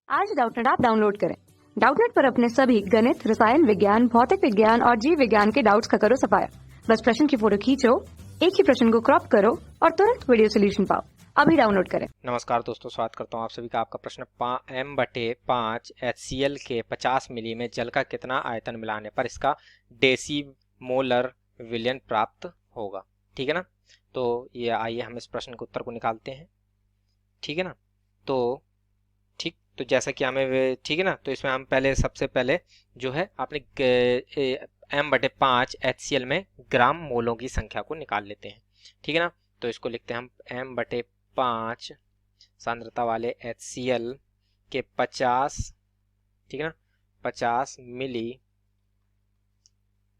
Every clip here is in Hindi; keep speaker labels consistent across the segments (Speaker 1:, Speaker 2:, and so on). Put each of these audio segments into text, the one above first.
Speaker 1: आज डाउटनेट ऐप डाउनलोड करें। डाउटनेट पर अपने सभी गणित, रसायन विज्ञान, भौतिक विज्ञान और जीव विज्ञान के डाउट्स का करो सफाया। बस प्रश्न की फोटो खींचो, एक ही प्रश्न को क्रॉप करो और तुरंत वीडियो सोल्यूशन पाओ। अभी डाउनलोड करें।
Speaker 2: नमस्कार दोस्तों, स्वागत करता हूं आप सभी का। आपका प्रश्न m/5 HCl के 50 मिली में जल का कितना आयतन मिलाने पर इसका डेसीमोलर विलयन प्राप्त होगा। ठीक है ना। तो ये आइए हम इस प्रश्न के उत्तर को निकालते हैं। ठीक है ना। तो तो जैसा कि हमें ठीक है ना, तो इसमें हम सबसे पहले जो है अपने m/5 HCl में ग्राम मोलों की संख्या को निकाल लेते हैं। ठीक है ना। तो इसको लिखते हैं हम m/5 सांद्रता वाले HCl के 50, ठीक है ना, 50 मिली,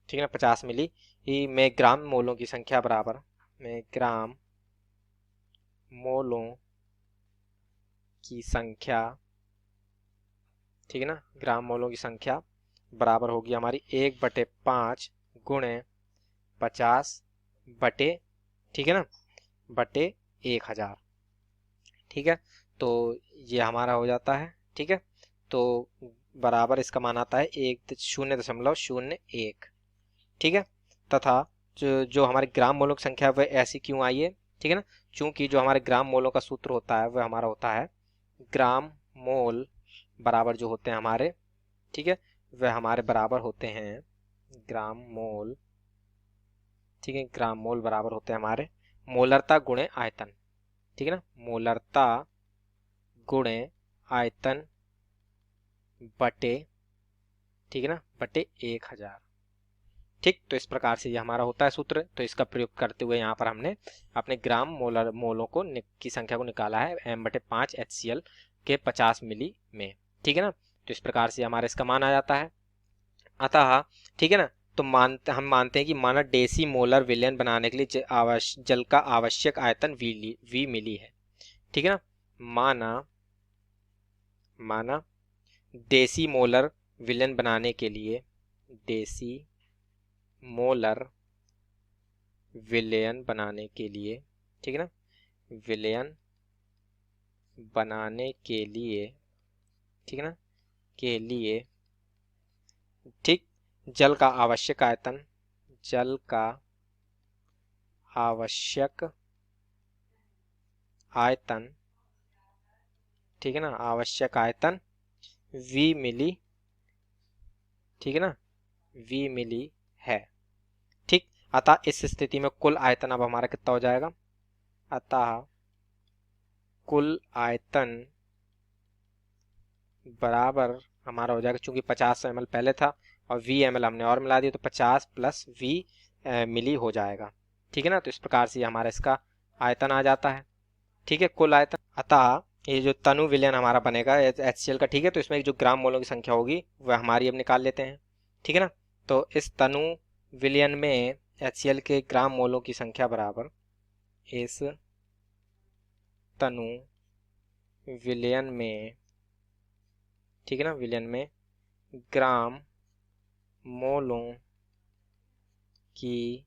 Speaker 2: ठीक है ना, 50 मिली ही में ग्राम मोलों की संख्या बराबर में ग्राम मोलों की संख्या, ठीक है ना, ग्राम मोलों की संख्या बराबर होगी हमारी 1/5 गुणे 50 बटे, ठीक है ना, बटे 1000। ठीक है। तो ये हमारा हो जाता है। ठीक है। तो बराबर इसका मान आता है 0.01। ठीक है। तथा जो हमारे ग्राम मोलों की संख्या वह ऐसी क्यों आई है। ठीक है ना। चूंकि जो हमारे ग्राम मोलों का सूत्र होता है वह हमारा होता है ग्राम मोल बराबर जो होते हैं हमारे, ठीक है, वह हमारे बराबर होते हैं ग्राम मोल, ठीक है, ग्राम मोल बराबर होते हैं हमारे मोलरता गुणे आयतन। ठीक है ना। मोलरता गुणे आयतन बटे, ठीक है ना, बटे 1000। ठीक। तो इस प्रकार से ये हमारा होता है सूत्र। तो इसका प्रयोग करते हुए यहाँ पर हमने अपने ग्राम मोलों की संख्या को निकाला है m/5 HCl के 50 मिली में। ठीक है ना। तो इस प्रकार से हमारा इसका मान आ जाता है। अतः ठीक है ना, तो हम मानते हैं कि माना डेसी मोलर विलयन बनाने के लिए जल का आवश्यक आयतन V मिली है। ठीक है ना। माना डेसी मोलर विलयन बनाने के लिए, डेसी मोलर विलयन बनाने के लिए, ठीक है ना, विलयन बनाने के लिए, ठीक है ना, के लिए, ठीक, जल का आवश्यक आयतन, जल का आवश्यक आयतन, ठीक है ना, आवश्यक आयतन V मिली, ठीक है ना, V मिली है। ठीक। अतः इस स्थिति में कुल आयतन अब हमारा कितना हो जाएगा। अतः कुल आयतन बराबर हमारा हो जाएगा, चूंकि 50 ml पहले था और V ml हमने और मिला दिया, तो 50 + V मिली हो जाएगा। ठीक है ना। तो इस प्रकार से हमारा इसका आयतन आ जाता है। ठीक है, कुल आयतन। अतः ये जो तनु विलयन हमारा बनेगा HCl का, ठीक है, तो इसमें जो ग्राम मोलों की संख्या होगी वह हमारी अब निकाल लेते हैं। ठीक है ना। तो इस तनु विलयन में HCl के ग्राम मोलों की संख्या बराबर, इस तनु विलयन में, ठीक है ना, विलयन में ग्राम मोलों की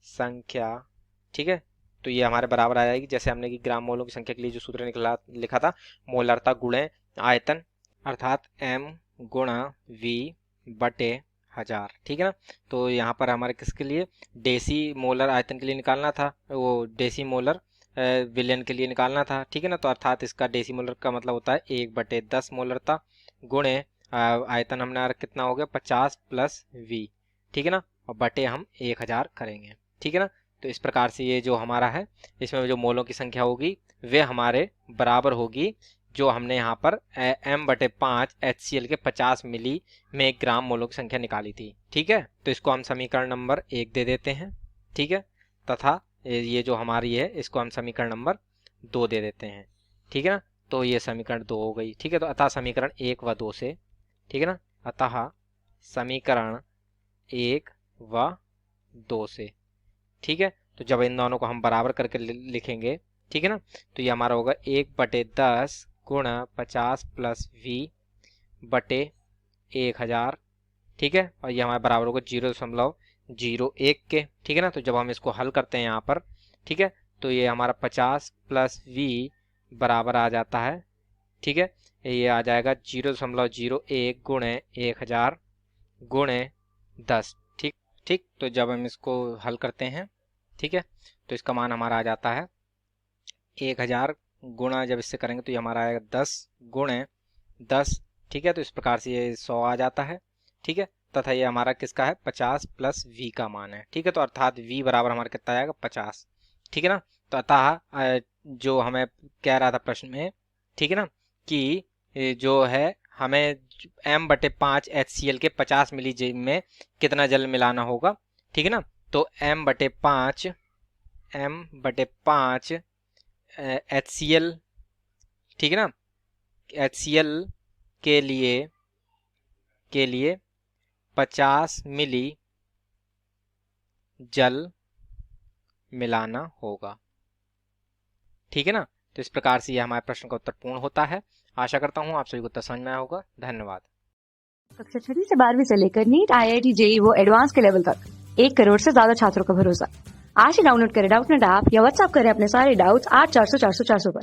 Speaker 2: संख्या, ठीक है, तो ये हमारे बराबर आ जाएगी जैसे हमने कि ग्राम मोलों की संख्या के लिए जो सूत्र लिखा था, मोलरता गुणे आयतन, अर्थात m गुणा V बटे 1000। ठीक है ना। तो यहाँ पर हमारे किसके लिए, डेसी मोलर आयतन के लिए निकालना था, वो डेसी मोलर विलयन के लिए निकालना था। ठीक है ना। तो अर्थात इसका डेसी मोलर का मतलब होता है 1/10 मोलरता गुणे आयतन हमने कितना हो गया 50 + V। ठीक है ना। और बटे हम 1000 करेंगे। ठीक है ना। तो इस प्रकार से ये जो हमारा है, इसमें जो मोलों की संख्या होगी वे हमारे बराबर होगी जो हमने यहाँ पर m/5 HCl के 50 मिली में ग्राम मोलों की संख्या निकाली थी। ठीक है। तो इसको हम समीकरण नंबर 1 दे देते हैं। ठीक है। तथा ये जो हमारी है इसको हम समीकरण नंबर 2 दे देते हैं। ठीक है ना। तो ये समीकरण 2 हो गई। ठीक है। तो अतः समीकरण 1 व 2 से, ठीक है ना, अतः समीकरण 1 व 2 से, ठीक है, तो जब इन दोनों को हम बराबर करके लिखेंगे, ठीक है ना, तो ये हमारा होगा 1/10 गुणा 50 + V बटे 1000। ठीक है। और ये हमारे बराबर होगा 0.01 के। ठीक है ना। तो जब हम इसको हल करते हैं यहाँ पर, ठीक है, तो ये हमारा 50 + V बराबर आ जाता है, ठीक है, ये आ जाएगा 0.01 गुणे 1000 गुणे 10। ठीक ठीक, तो जब हम इसको हल करते हैं, ठीक है, तो इसका मान हमारा आ जाता है 1000 गुणा, जब इससे करेंगे तो ये हमारा आएगा 10 गुणे 10। ठीक है, तो इस प्रकार से ये 100 आ जाता है। ठीक है, तथा ये हमारा किसका है, 50 प्लस v का मान है। ठीक है, तो अर्थात v बराबर हमारा कितना आएगा, 50। ठीक है ना, तो अतः जो हमें कह रहा था प्रश्न में, ठीक है ना, कि जो है हमें m/5 HCl के 50 मिली में कितना जल मिलाना होगा। ठीक है ना, तो m/5 HCl, ठीक है ना, HCl के लिए 50 मिली जल मिलाना होगा। ठीक है ना, तो इस प्रकार से ये हमारे प्रश्न का उत्तर पूर्ण होता है। आशा करता हूँ आप सभी को उत्तर समझ में आया होगा। धन्यवाद।
Speaker 1: कक्षा 6वीं से 12वीं से लेकर नीट, IIT, JEE वो एडवांस के लेवल तक 1 करोड़ से ज्यादा छात्रों का भरोसा। आज ही डाउनलोड करें डाउटनेट ऐप या व्हाट्सएप करें अपने सारे डाउट्स 8400 400 400 पर।